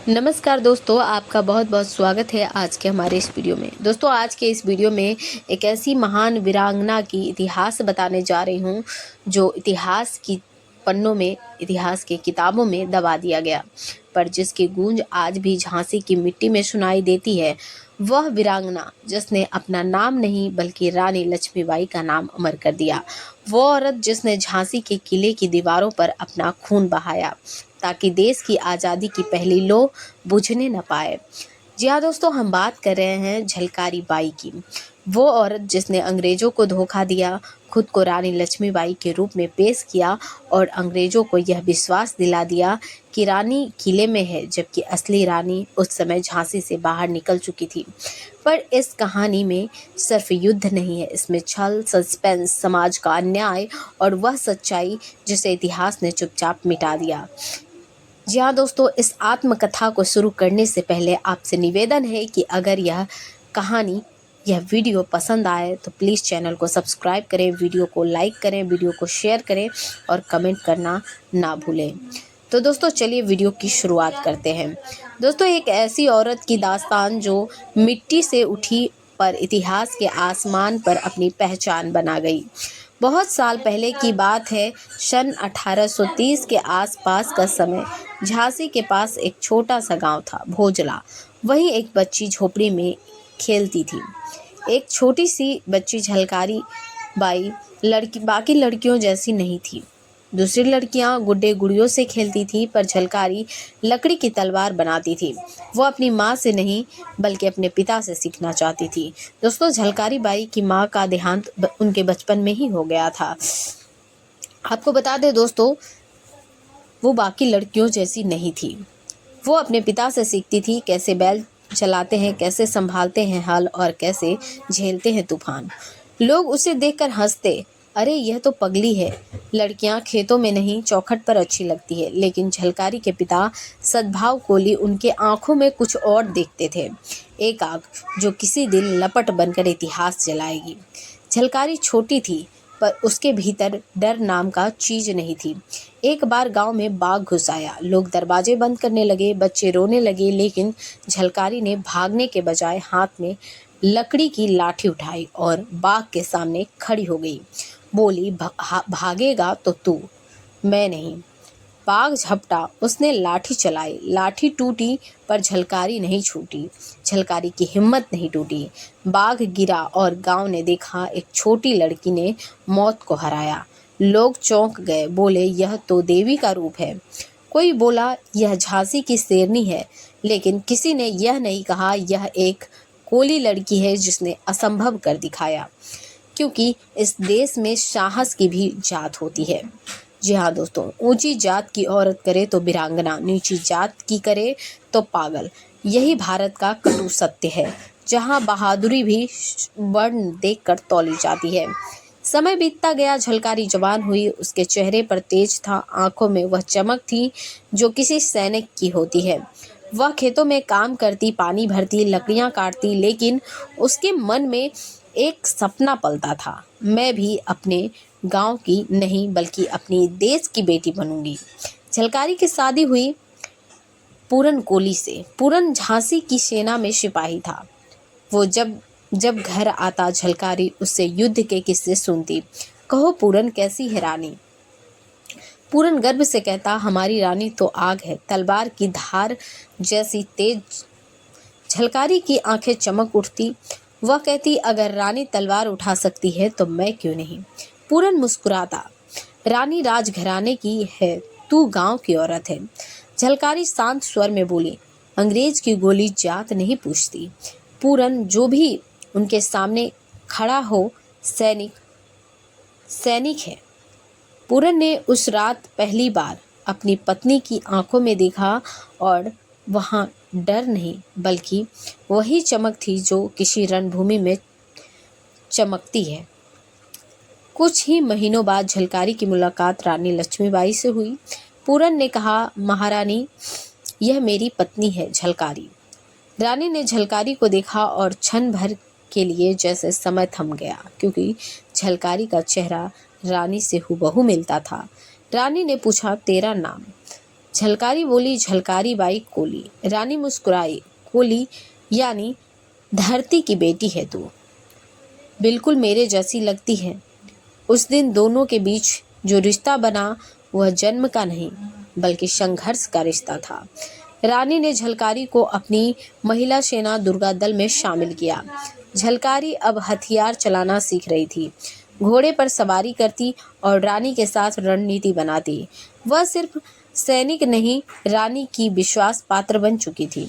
नमस्कार दोस्तों, आपका बहुत बहुत स्वागत है आज के हमारे इस वीडियो में। दोस्तों, आज के इस वीडियो में एक ऐसी महान वीरांगना की इतिहास बताने जा रही हूँ जो इतिहास की पन्नों में, इतिहास की किताबों में दबा दिया गया, पर जिसकी गूंज आज भी झांसी की मिट्टी में सुनाई देती है। वह वीरांगना जिसने अपना नाम नहीं बल्कि रानी लक्ष्मीबाई का नाम अमर कर दिया। वो औरत जिसने झांसी के किले की दीवारों पर अपना खून बहाया ताकि देश की आज़ादी की पहली लौ बुझने न पाए। जी हाँ दोस्तों, हम बात कर रहे हैं झलकारी बाई की। वो औरत जिसने अंग्रेजों को धोखा दिया, खुद को रानी लक्ष्मीबाई के रूप में पेश किया और अंग्रेजों को यह विश्वास दिला दिया कि रानी किले में है, जबकि असली रानी उस समय झांसी से बाहर निकल चुकी थी। पर इस कहानी में सिर्फ युद्ध नहीं है, इसमें छल, सस्पेंस, समाज का अन्याय और वह सच्चाई जिसे इतिहास ने चुपचाप मिटा दिया। जी हाँ दोस्तों, इस आत्मकथा को शुरू करने से पहले आपसे निवेदन है कि अगर यह कहानी, यह वीडियो पसंद आए तो प्लीज़ चैनल को सब्सक्राइब करें, वीडियो को लाइक करें, वीडियो को शेयर करें और कमेंट करना ना भूलें। तो दोस्तों चलिए वीडियो की शुरुआत करते हैं। दोस्तों, एक ऐसी औरत की दास्तान जो मिट्टी से उठी पर इतिहास के आसमान पर अपनी पहचान बना गई। बहुत साल पहले की बात है, सन 1830 के आसपास का समय। झांसी के पास एक छोटा सा गांव था, भोजला। वहीं एक बच्ची झोपड़ी में खेलती थी। एक छोटी सी बच्ची झलकारी बाई लड़की बाकी लड़कियों जैसी नहीं थी। दूसरी लड़कियां गुड्डे गुड़ियों से खेलती थी, पर झलकारी लकड़ी की तलवार बनाती थी। वो अपनी माँ से नहीं बल्कि अपने पिता से सीखना चाहती थी। दोस्तों, झलकारी बाई की माँ का देहांत उनके बचपन में ही हो गया था। आपको बता दें दोस्तों, वो बाकी लड़कियों जैसी नहीं थी। वो अपने पिता से सीखती थी कैसे बैल चलाते हैं, कैसे संभालते हैं हल और कैसे झेलते हैं तूफान। लोग उसे देखकर हंसते, अरे यह तो पगली है। लड़कियां खेतों में नहीं चौखट पर अच्छी लगती है। लेकिन झलकारी के पिता सद्भाव कोली उनके आंखों में कुछ और देखते थे, एक आग जो किसी दिन लपट बनकर इतिहास जलाएगी। झलकारी छोटी थी, पर उसके भीतर डर नाम का चीज नहीं थी। एक बार गांव में बाघ घुस आया। लोग दरवाजे बंद करने लगे, बच्चे रोने लगे, लेकिन झलकारी ने भागने के बजाय हाथ में लकड़ी की लाठी उठाई और बाघ के सामने खड़ी हो गई। बोली, भागेगा तो तू, मैं नहीं। बाघ झपटा, उसने लाठी चलाई, लाठी टूटी पर झलकारी नहीं छूटी। झलकारी की हिम्मत नहीं टूटी। बाघ गिरा और गांव ने देखा एक छोटी लड़की ने मौत को हराया। लोग चौंक गए, बोले यह तो देवी का रूप है। कोई बोला यह झांसी की शेरनी है, लेकिन किसी ने यह नहीं कहा यह एक कोली लड़की है जिसने असंभव कर दिखाया। क्योंकि इस देश में साहस की भी जात होती है। जी हाँ दोस्तों, ऊंची जात की औरत करे तो वीरांगना, नीची जात की करे तो पागल। यही भारत का कटु सत्य है, जहाँ बहादुरी भी वर्ण देखकर तौली जाती है। समय बीतता गया, झलकारी जवान हुई। उसके चेहरे पर तेज था, आंखों में वह चमक थी जो किसी सैनिक की होती है। वह खेतों में काम करती, पानी भरती, लकड़ियां काटती, लेकिन उसके मन में एक सपना पलता था, मैं भी अपने गांव की नहीं बल्कि अपनी देश की बेटी बनूंगी। झलकारी की शादी हुई पूरन कोली से। पूरन झांसी की सेना में सिपाही था। वो जब जब घर आता, झलकारी उससे युद्ध के किस्से सुनती। कहो पूरन कैसी है रानी? पूरन गर्व से कहता, हमारी रानी तो आग है, तलवार की धार जैसी तेज। झलकारी की आंखें चमक उठती। वह कहती, अगर रानी तलवार उठा सकती है तो मैं क्यों नहीं। पूरन मुस्कुराता, रानी राजघराने की है, तू गांव की औरत है। झलकारी शांत स्वर में बोली, अंग्रेज की गोली जात नहीं पूछती। पूरन जो भी उनके सामने खड़ा हो, सैनिक सैनिक है। पूरन ने उस रात पहली बार अपनी पत्नी की आंखों में देखा, और वहां डर नहीं बल्कि वही चमक थी जो किसी रणभूमि में चमकती है। कुछ ही महीनों बाद झलकारी की मुलाकात रानी लक्ष्मीबाई से हुई। पूरन ने कहा, महारानी, यह मेरी पत्नी है झलकारी। रानी ने झलकारी को देखा और क्षण भर के लिए जैसे समय थम गया, क्योंकि झलकारी का चेहरा रानी से हूबहू मिलता था। रानी ने पूछा, तेरा नाम? झलकारी बोली, झलकारी बाई कोली। रानी मुस्कुराई, कोली यानी धरती की बेटी है तू, बिल्कुल मेरे जैसी लगती है। उस दिन दोनों के बीच जो रिश्ता बना वह जन्म का नहीं बल्कि संघर्ष का रिश्ता था। रानी ने झलकारी को अपनी महिला सेना दुर्गा दल में शामिल किया। झलकारी अब हथियार चलाना सीख रही थी, घोड़े पर सवारी करती और रानी के साथ रणनीति बनाती। वह सिर्फ सैनिक नहीं, रानी की विश्वास पात्र बन चुकी थी।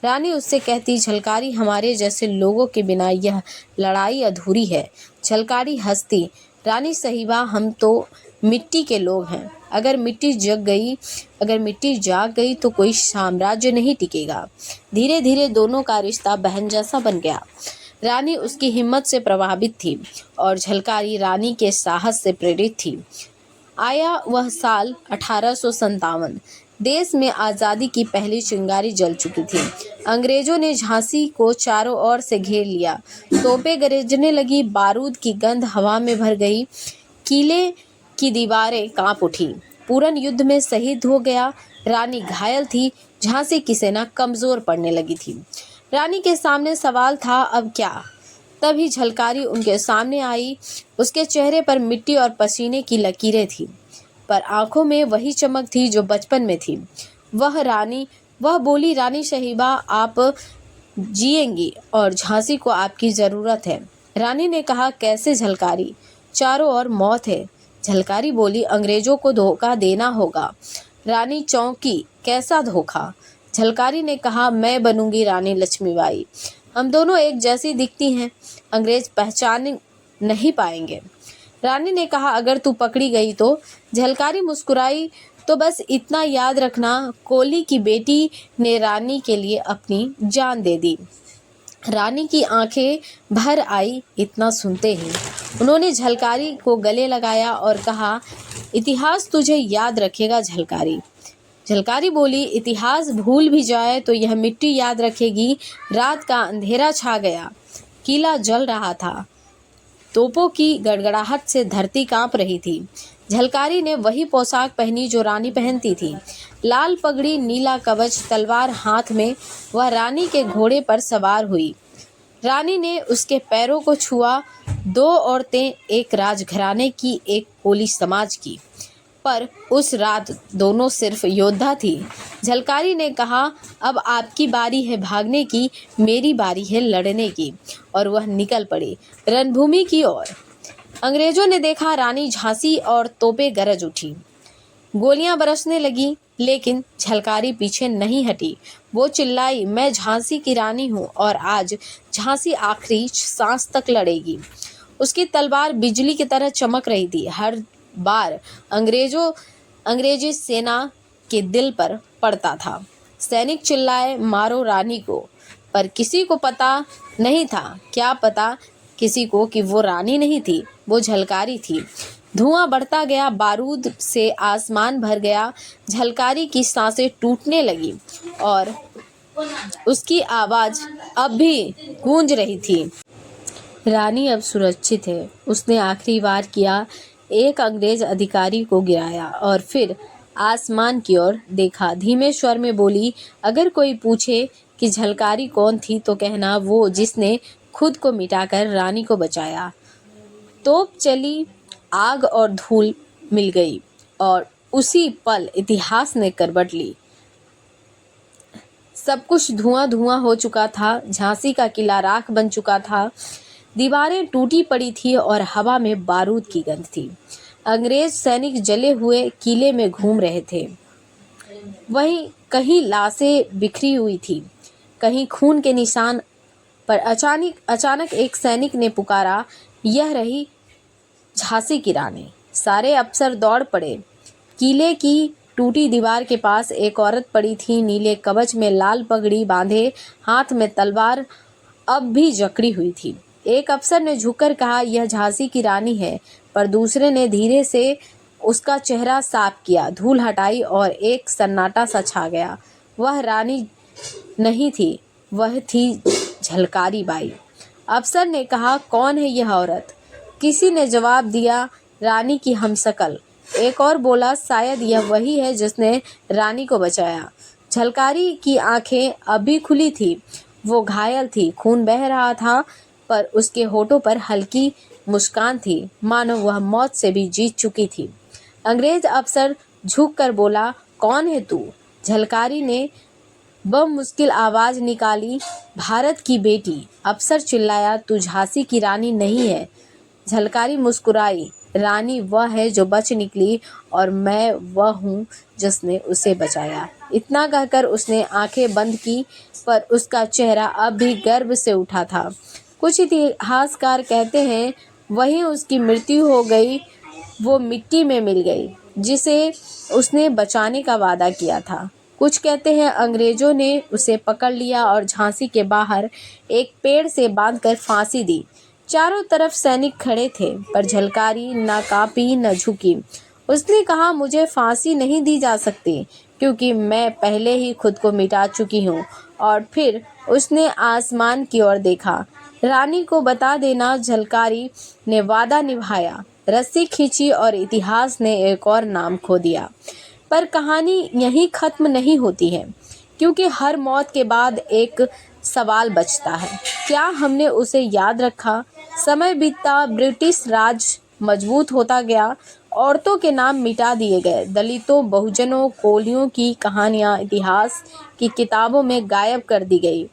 रानी उससे कहती, झलकारी हमारे जैसे लोगों के बिना यह लड़ाई अधूरी है। झलकारी हंसती, रानी साहिबा हम तो मिट्टी के लोग हैं, अगर मिट्टी जाग गई तो कोई साम्राज्य नहीं टिकेगा। धीरे धीरे दोनों का रिश्ता बहन जैसा बन गया। रानी उसकी हिम्मत से प्रभावित थी और झलकारी रानी के साहस से प्रेरित थी। आया वह साल 1857। देश में आज़ादी की पहली चिंगारी जल चुकी थी। अंग्रेजों ने झांसी को चारों ओर से घेर लिया। तोपें गरजने लगी, बारूद की गंध हवा में भर गई, किले की दीवारें कांप उठी। पूरन युद्ध में शहीद हो गया। रानी घायल थी, झांसी की सेना कमजोर पड़ने लगी थी। रानी के सामने सवाल था, अब क्या? तभी झलकारी उनके सामने आई। उसके चेहरे पर मिट्टी और पसीने की लकीरें थी, पर आंखों में वही चमक थी जो बचपन में थी। वह बोली, रानी साहिबा आप जिएंगी और झांसी को आपकी ज़रूरत है। रानी ने कहा, कैसे झलकारी? चारों ओर मौत है। झलकारी बोली, अंग्रेजों को धोखा देना होगा। रानी चौंकी, कैसा धोखा? झलकारी ने कहा, मैं बनूंगी रानी लक्ष्मीबाई। हम दोनों एक जैसी दिखती हैं, अंग्रेज पहचान नहीं पाएंगे। रानी ने कहा, अगर तू पकड़ी गई तो? झलकारी मुस्कुराई, तो बस इतना याद रखना, कोली की बेटी ने रानी के लिए अपनी जान दे दी। रानी की आंखें भर आई इतना सुनते ही। उन्होंने झलकारी को गले लगाया और कहा, इतिहास तुझे याद रखेगा झलकारी। झलकारी बोली, इतिहास भूल भी जाए तो यह मिट्टी याद रखेगी। रात का अंधेरा छा गया, किला जल रहा था, तोपों की गड़गड़ाहट से धरती कांप रही थी। झलकारी ने वही पोशाक पहनी जो रानी पहनती थी, लाल पगड़ी, नीला कवच, तलवार हाथ में। वह रानी के घोड़े पर सवार हुई। रानी ने उसके पैरों को छुआ। दो औरतें, एक राजघराने की, एक कोली समाज की, पर उस रात दोनों सिर्फ योद्धा थी। झलकारी ने कहा, अब आपकी बारी है भागने की, मेरी बारी है लड़ने की। और वह निकल पड़ी रणभूमि की ओर। अंग्रेजों ने देखा, रानी झांसी और तोपें गरज उठी, गोलियां बरसने लगी, लेकिन झलकारी पीछे नहीं हटी। वो चिल्लाई, मैं झांसी की रानी हूँ और आज झांसी आखिरी सांस तक लड़ेगी। उसकी तलवार बिजली की तरह चमक रही थी। हर बार अंग्रेजी सेना के दिल पर पड़ता था। सैनिक चिल्लाए, मारो रानी को, पर किसी को पता नहीं था, क्या पता किसी को कि वो रानी नहीं थी, वो झलकारी थी। धुआं बढ़ता गया, बारूद से आसमान भर गया। झलकारी की सांसें टूटने लगी और उसकी आवाज अब भी गूंज रही थी। रानी अब सुरक्षित है, उसने आखिरी वार किया। एक अंग्रेज अधिकारी को गिराया और फिर आसमान की ओर देखा। धीमे स्वर में बोली, अगर कोई पूछे कि झलकारी कौन थी तो कहना, वो जिसने खुद को मिटाकर रानी को बचाया। तोप चली, आग और धूल मिल गई और उसी पल इतिहास ने करवट ली। सब कुछ धुआं धुआं हो चुका था। झांसी का किला राख बन चुका था, दीवारें टूटी पड़ी थी और हवा में बारूद की गंध थी। अंग्रेज सैनिक जले हुए किले में घूम रहे थे। वहीं कहीं लाशें बिखरी हुई थी, कहीं खून के निशान। पर अचानक एक सैनिक ने पुकारा, यह रही झांसी की रानी। सारे अफसर दौड़ पड़े। किले की टूटी दीवार के पास एक औरत पड़ी थी, नीले कवच में, लाल पगड़ी बांधे, हाथ में तलवार अब भी जकड़ी हुई थी। एक अफसर ने झुककर कहा, यह झांसी की रानी है, पर दूसरे ने धीरे से उसका चेहरा साफ किया, धूल हटाई और एक सन्नाटा सा छा गया। वह रानी नहीं थी, वह थी झलकारी बाई। अफसर ने कहा, कौन है यह औरत? किसी ने जवाब दिया, रानी की हमशक्ल, एक और बोला, शायद यह वही है जिसने रानी को बचाया। झलकारी की आंखें अभी खुली थी। वो घायल थी, खून बह रहा था, पर उसके होठों पर हल्की मुस्कान थी, मानो वह मौत से भी जीत चुकी थी। अंग्रेज अफसर झुककर बोला, कौन है तू? झलकारी ने मुश्किल आवाज निकाली, भारत की बेटी। अफसर चिल्लाया, तू झांसी की रानी नहीं है। झलकारी मुस्कुराई, रानी वह है जो बच निकली और मैं वह हूँ जिसने उसे बचाया। इतना कहकर उसने आंखें बंद की, पर उसका चेहरा अब भी गर्व से उठा था। कुछ इतिहासकार कहते हैं वहीं उसकी मृत्यु हो गई, वो मिट्टी में मिल गई जिसे उसने बचाने का वादा किया था। कुछ कहते हैं अंग्रेजों ने उसे पकड़ लिया और झांसी के बाहर एक पेड़ से बांधकर फांसी दी। चारों तरफ सैनिक खड़े थे, पर झलकारी न कांपी न झुकी। उसने कहा, मुझे फांसी नहीं दी जा सकती क्योंकि मैं पहले ही खुद को मिटा चुकी हूँ। और फिर उसने आसमान की ओर देखा। रानी को बता देना। झलकारी ने वादा निभाया, रस्सी खींची और इतिहास ने एक और नाम खो दिया। पर कहानी यहीं खत्म नहीं होती है, क्योंकि हर मौत के बाद एक सवाल बचता है, क्या हमने उसे याद रखा? समय बीतता, ब्रिटिश राज मजबूत होता गया, औरतों के नाम मिटा दिए गए, दलितों, बहुजनों, कोलियों की कहानियां इतिहास की किताबों में गायब कर दी गई।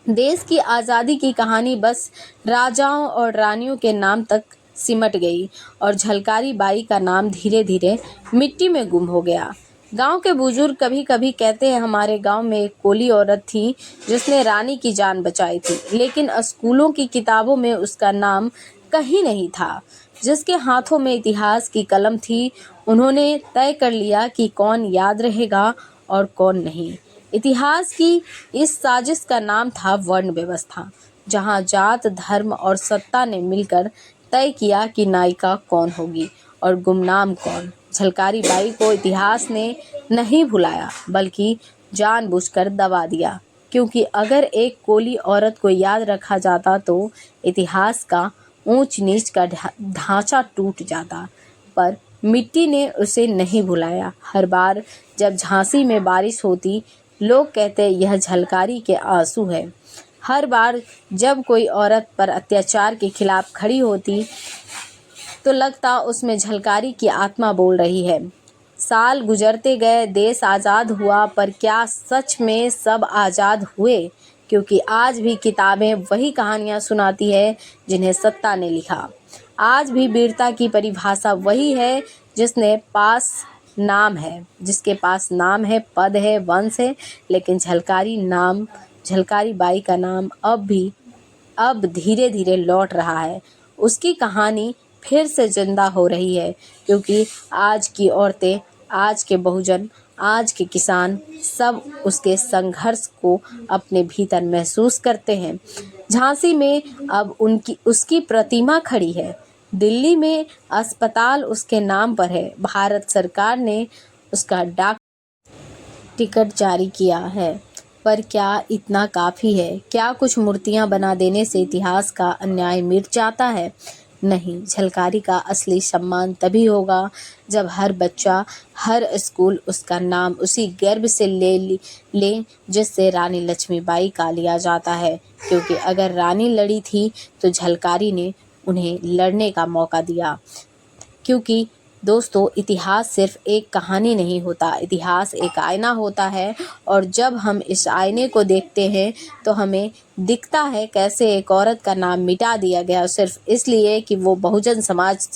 देश की आज़ादी की कहानी बस राजाओं और रानियों के नाम तक सिमट गई और झलकारी बाई का नाम धीरे धीरे मिट्टी में गुम हो गया। गांव के बुजुर्ग कभी कभी कहते हैं, हमारे गांव में एक कोली औरत थी जिसने रानी की जान बचाई थी, लेकिन स्कूलों की किताबों में उसका नाम कहीं नहीं था। जिसके हाथों में इतिहास की कलम थी, उन्होंने तय कर लिया कि कौन याद रहेगा और कौन नहीं। इतिहास की इस साजिश का नाम था वर्ण व्यवस्था, जहां जात, धर्म और सत्ता ने मिलकर तय किया कि नायिका कौन होगी और गुमनाम कौन। झलकारी बाई को इतिहास ने नहीं भुलाया, बल्कि जानबूझकर दबा दिया, क्योंकि अगर एक कोली औरत को याद रखा जाता तो इतिहास का ऊंच नीच का ढांचा टूट जाता। पर मिट्टी ने उसे नहीं भुलाया। हर बार जब झांसी में बारिश होती, लोग कहते यह झलकारी के आंसू है। हर बार जब कोई औरत पर अत्याचार के खिलाफ खड़ी होती, तो लगता उसमें झलकारी की आत्मा बोल रही है। साल गुजरते गए, देश आज़ाद हुआ, पर क्या सच में सब आज़ाद हुए? क्योंकि आज भी किताबें वही कहानियाँ सुनाती है जिन्हें सत्ता ने लिखा। आज भी वीरता की परिभाषा वही है जिसके पास नाम है, पद है, वंश है, लेकिन झलकारी बाई का नाम अब धीरे धीरे लौट रहा है। उसकी कहानी फिर से जिंदा हो रही है, क्योंकि आज की औरतें, आज के बहुजन, आज के किसान सब उसके संघर्ष को अपने भीतर महसूस करते हैं। झांसी में अब उसकी प्रतिमा खड़ी है। दिल्ली में अस्पताल उसके नाम पर है। भारत सरकार ने उसका डाक टिकट जारी किया है। पर क्या इतना काफ़ी है? क्या कुछ मूर्तियां बना देने से इतिहास का अन्याय मिट जाता है? नहीं, झलकारी का असली सम्मान तभी होगा जब हर बच्चा, हर स्कूल उसका नाम उसी गर्व से ले जिससे रानी लक्ष्मीबाई का लिया जाता है। क्योंकि अगर रानी लड़ी थी तो झलकारी ने उन्हें लड़ने का मौका दिया। क्योंकि दोस्तों, इतिहास सिर्फ एक कहानी नहीं होता, इतिहास एक आईना होता है, और जब हम इस आईने को देखते हैं तो हमें दिखता है कैसे एक औरत का नाम मिटा दिया गया सिर्फ इसलिए कि वो बहुजन समाज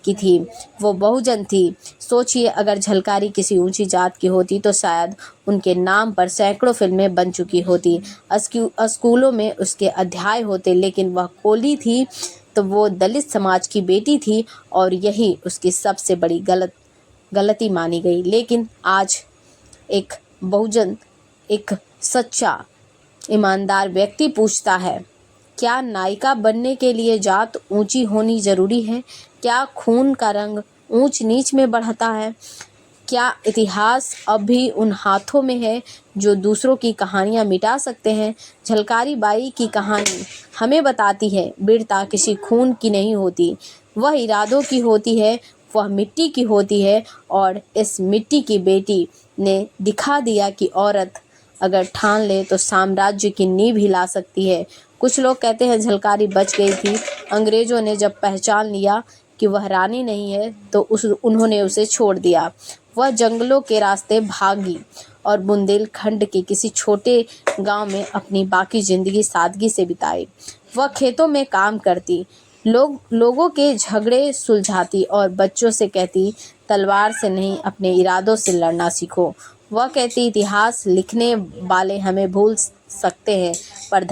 की थी, वो बहुजन थी। सोचिए, अगर झलकारी किसी ऊंची जात की होती तो शायद उनके नाम पर सैकड़ों फिल्में बन चुकी होती, स्कूलों में उसके अध्याय होते, लेकिन वह कोली थी तो वो दलित समाज की बेटी थी और यही उसकी सबसे बड़ी गलती मानी गई। लेकिन आज एक बहुजन, एक सच्चा ईमानदार व्यक्ति पूछता है, क्या नायिका बनने के लिए जात ऊंची होनी जरूरी है? क्या खून का रंग ऊंच नीच में बढ़ता है? क्या इतिहास अब भी उन हाथों में है जो दूसरों की कहानियां मिटा सकते हैं? झलकारी बाई की कहानी हमें बताती है, वीरता किसी खून की नहीं होती, वह इरादों की होती है। वह मिट्टी की होती है और इस मिट्टी की बेटी ने दिखा दिया कि औरत अगर ठान ले तो साम्राज्य की नींव हिला सकती है। कुछ लोग कहते हैं झलकारी बच गई थी। अंग्रेजों ने जब पहचान लिया कि वह रानी नहीं है तो उन्होंने उसे छोड़ दिया। वह जंगलों के रास्ते भागी और बुंदेलखंड के किसी छोटे गांव में अपनी बाकी जिंदगी सादगी से बिताई। वह खेतों में काम करती, लोगों के झगड़े सुलझाती और बच्चों से कहती, तलवार से नहीं अपने इरादों से लड़ना सीखो। वह कहती, इतिहास लिखने वाले हमें भूल सकते हैं पर